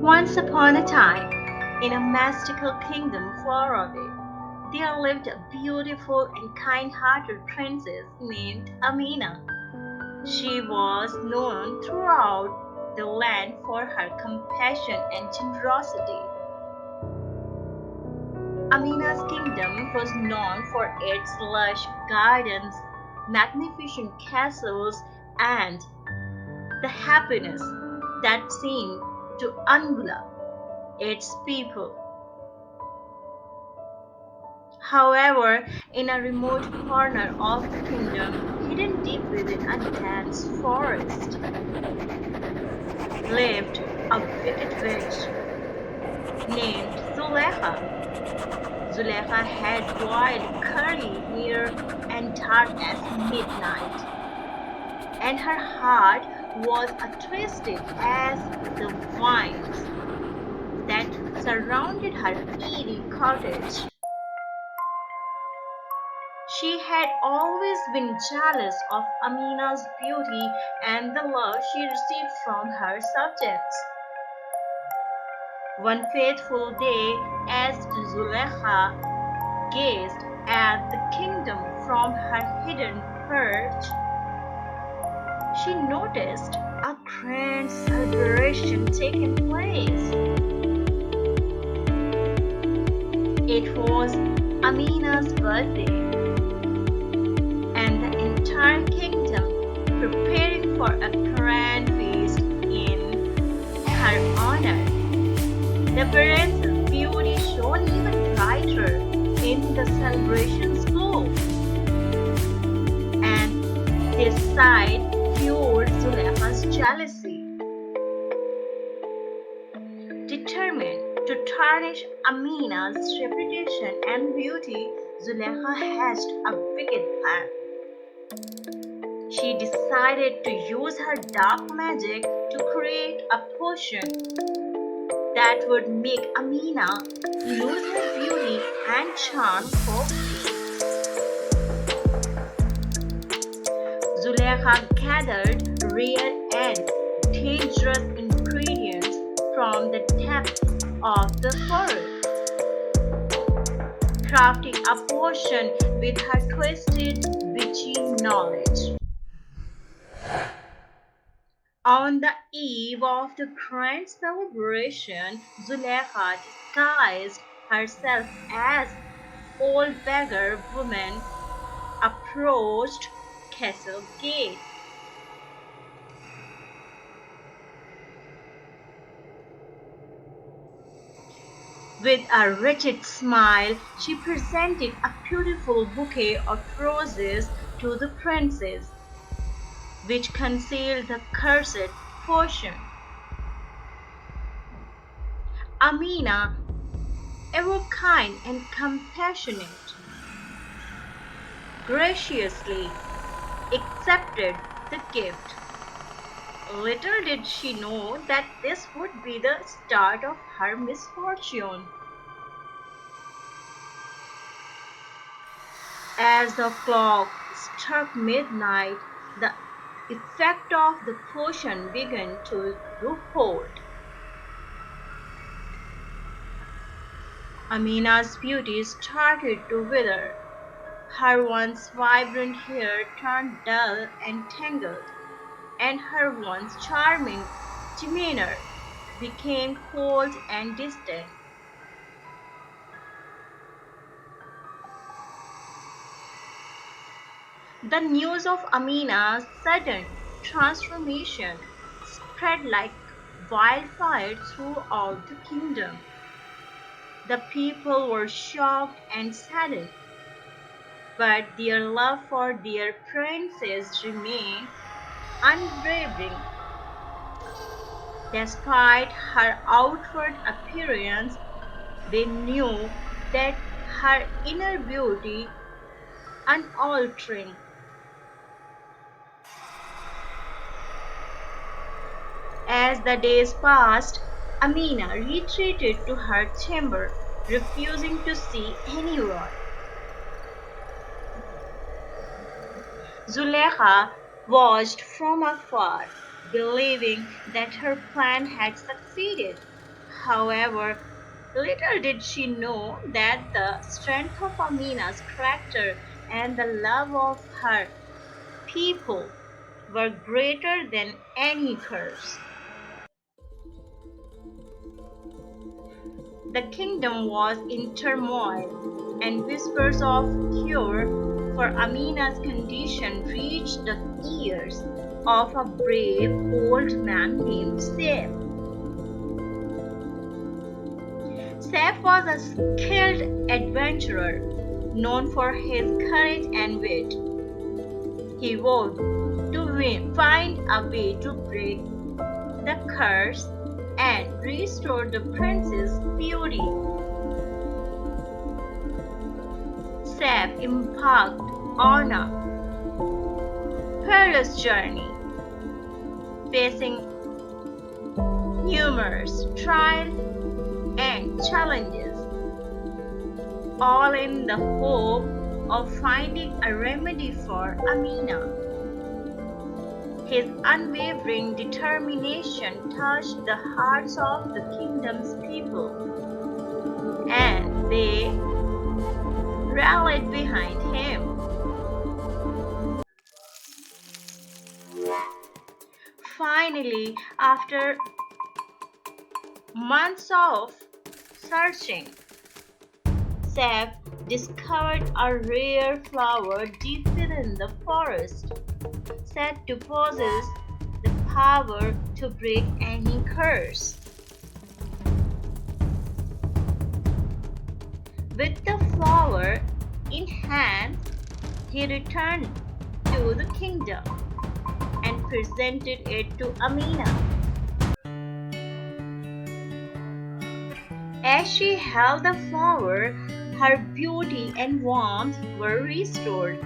Once upon a time, in a mystical kingdom far away, there lived a beautiful and kind-hearted princess named Amina. She was known throughout the land for her compassion and generosity. Amina's kingdom was known for its lush gardens, magnificent castles, and the happiness that seemed to envelop its people. However, in a remote corner of the kingdom, hidden deep within a dense forest, lived a wicked witch named Zuleika. Zuleika had wild curly hair and dark as midnight, and her heart was as twisted as the vines that surrounded her eerie cottage. She had always been jealous of Amina's beauty and the love she received from her subjects. One fateful day, as Zuleika gazed at the kingdom from her hidden perch, she noticed a grand celebration taking place. It was Amina's birthday, and the entire kingdom preparing for a grand feast in her honor. The princess' beauty shone even brighter in the celebration's glow, and this sight fueled Zuleika's jealousy. Determined to tarnish Amina's reputation and beauty, Zuleika hatched a wicked plan. She decided to use her dark magic to create a potion that would make Amina lose her beauty and charm completely. Zuleika gathered rare and dangerous ingredients from the depths of the forest, crafting a potion with her twisted, witchy knowledge. On the eve of the grand celebration, Zuleika disguised herself as old beggar woman approached castle gate. With a wretched smile, she presented a beautiful bouquet of roses to the princess, which concealed the cursed potion. Amina, ever kind and compassionate, graciously accepted the gift. Little did she know that this would be the start of her misfortune. As the clock struck midnight, the effect of the potion began to hold. Amina's beauty started to wither. Her once vibrant hair turned dull and tangled, and her once charming demeanor became cold and distant. The news of Amina's sudden transformation spread like wildfire throughout the kingdom. The people were shocked and saddened, but their love for their princess remained unwavering. Despite her outward appearance, they knew that her inner beauty, unaltering. As the days passed, Amina retreated to her chamber, refusing to see anyone. Zuleika watched from afar, believing that her plan had succeeded. However, little did she know that the strength of Amina's character and the love of her people were greater than any curse. The kingdom was in turmoil, and whispers of cure for Amina's condition reached the ears of a brave old man named Saif. Saif was a skilled adventurer known for his courage and wit. He vowed to find a way to break the curse and restore the prince's beauty. Saif embarked on a perilous journey, facing numerous trials and challenges, all in the hope of finding a remedy for Amina. His unwavering determination touched the hearts of the kingdom's people, and they rallied behind him. Finally, after months of searching, Saif discovered a rare flower deep within the forest, said to possess the power to break any curse. With the flower in hand, he returned to the kingdom and presented it to Amina. As she held the flower, her beauty and warmth were restored,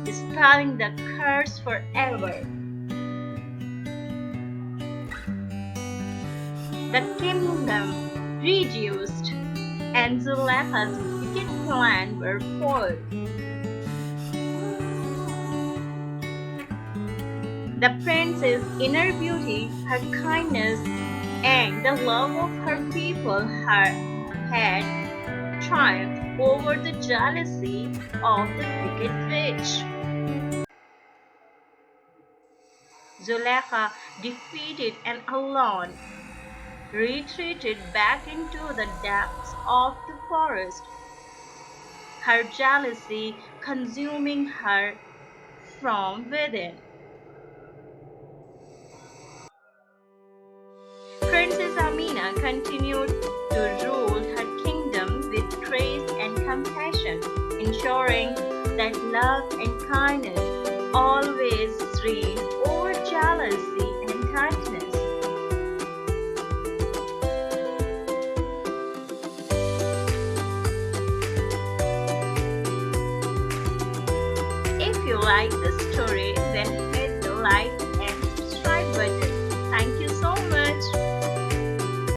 dispelling the curse forever. The kingdom reduced, and Zuleika's wicked plan were foiled. The prince's inner beauty, her kindness, and the love of her people had triumphed over the jealousy of the wicked witch. Zuleika, defeated and alone, retreated back into the depths of the forest, her jealousy consuming her from within. Princess Amina continued to rule her kingdom with grace and compassion, ensuring that love and kindness always reigned over jealousy and darkness. If you like the story, then hit the like